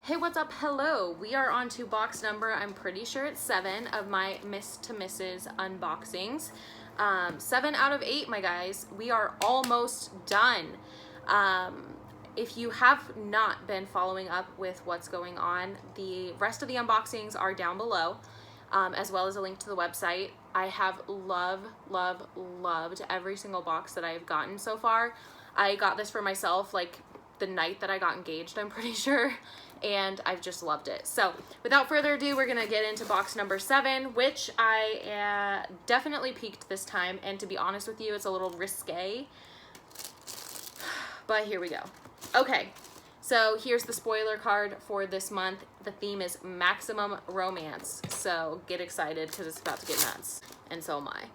Hey, what's up? Hello. We are on to box number, I'm pretty sure it's 7 of my Miss to Mrs. unboxings. 7 out of 8, my guys. We are almost done. If you have not been following up with what's going on, the rest of the unboxings are down below, as well as a link to the website. I have loved every single box that I've gotten so far. I got this for myself like the night that I got engaged, I'm pretty sure, and I've just loved it. So without further ado, we're gonna get into box number 7, which I definitely peaked this time, and to be honest with you, it's a little risque, but here we go. Okay, so here's the spoiler card for this month. The theme is maximum romance, so get excited because it's about to get nuts, and so am I.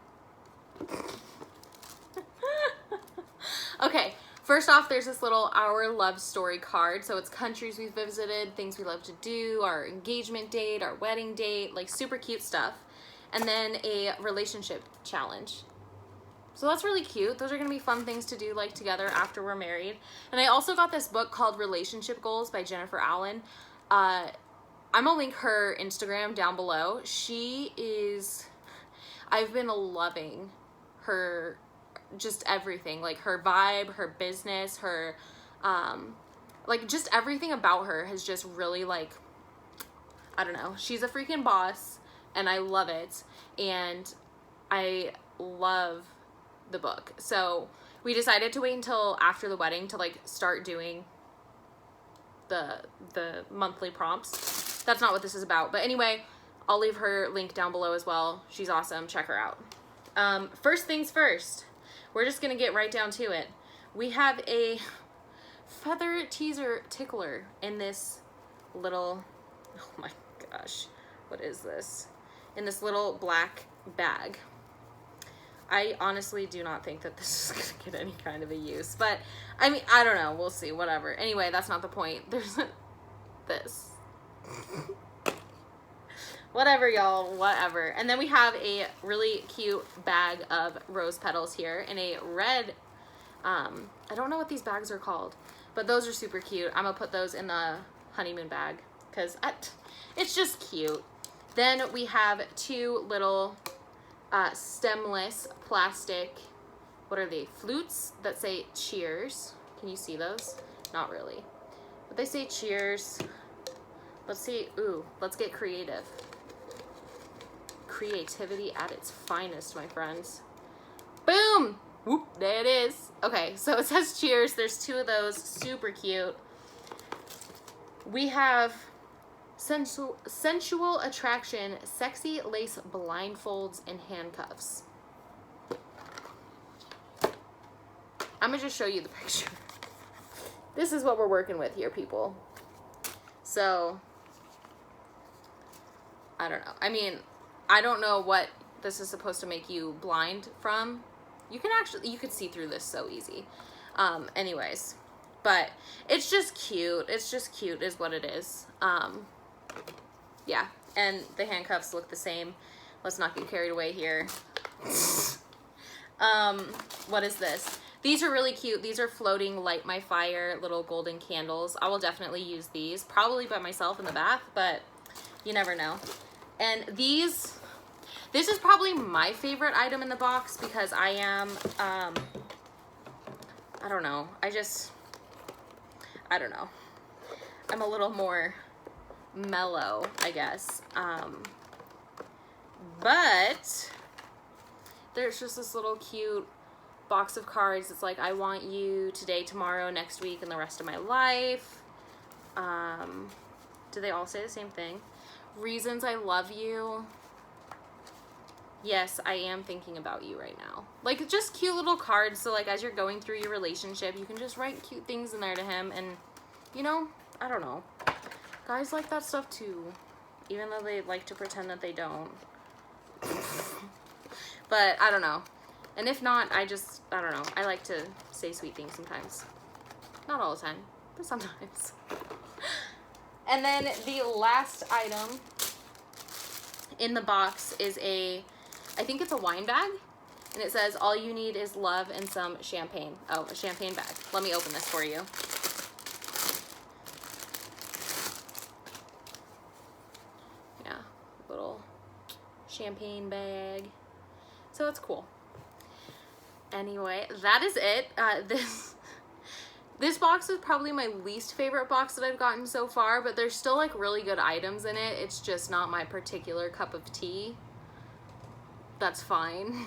Okay, first off, there's this little Our Love Story card. So it's countries we've visited, things we love to do, our engagement date, our wedding date, like super cute stuff. And then a relationship challenge. So that's really cute. Those are gonna be fun things to do like together after we're married. And I also got this book called Relationship Goals by Jennifer Allen. I'm gonna link her Instagram down below. I've been loving her, just everything, like her vibe, her business, her like just everything about her has just really, like, I don't know, she's a freaking boss and I love it, and I love the book. So we decided to wait until after the wedding to like start doing the monthly prompts. That's not what this is about, but anyway, I'll leave her link down below as well. She's awesome, check her out. First things first, we're just gonna get right down to it. We have a feather teaser tickler in this little, oh my gosh, what is this? In this little black bag. I honestly do not think that this is gonna get any kind of a use, but I mean, I don't know, we'll see, whatever. Anyway, that's not the point. There's this. Whatever, y'all, whatever. And then we have a really cute bag of rose petals here in a red, I don't know what these bags are called, but those are super cute. I'm gonna put those in the honeymoon bag because it's just cute. Then we have 2 little stemless plastic, what are they, flutes that say cheers. Can you see those? Not really, but they say cheers. Let's see, ooh, let's get creative. Creativity at its finest, my friends. Boom! Whoop, there it is. Okay, so it says cheers. There's 2 of those, super cute. We have sensual attraction, sexy lace blindfolds and handcuffs. I'm gonna just show you the picture. This is what we're working with here, people. So, I don't know. I mean, I don't know what this is supposed to make you blind from. You could see through this so easy. Anyways, but it's just cute. It's just cute is what it is. Yeah, and the handcuffs look the same. Let's not get carried away here. What is this? These are really cute. These are floating light my fire little golden candles. I will definitely use these, probably by myself in the bath, but you never know. And this is probably my favorite item in the box because I am, I don't know. I don't know. I'm a little more mellow, I guess. But there's just this little cute box of cards. It's like, I want you today, tomorrow, next week, and the rest of my life. Do they all say the same thing? Reasons I love you. Yes, I am thinking about you right now. Like, just cute little cards. So like, as you're going through your relationship, you can just write cute things in there to him. And you know, I don't know, guys like that stuff too, even though they like to pretend that they don't. But I don't know. And if not, I don't know. I like to say sweet things sometimes. Not all the time, but sometimes. And then the last item in the box is I think it's a wine bag, and it says, all you need is love and some champagne. Oh, a champagne bag. Let me open this for you. champagne bag. So it's cool. Anyway, that is it. This box is probably my least favorite box that I've gotten so far, but there's still like really good items in it. It's just not my particular cup of tea. That's fine.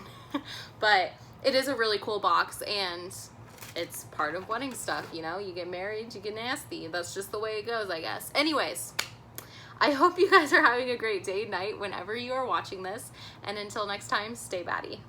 But it is a really cool box, and it's part of wedding stuff, you know? You get married, you get nasty. That's just the way it goes, I guess. Anyways, I hope you guys are having a great day, night, whenever you are watching this. And until next time, stay batty.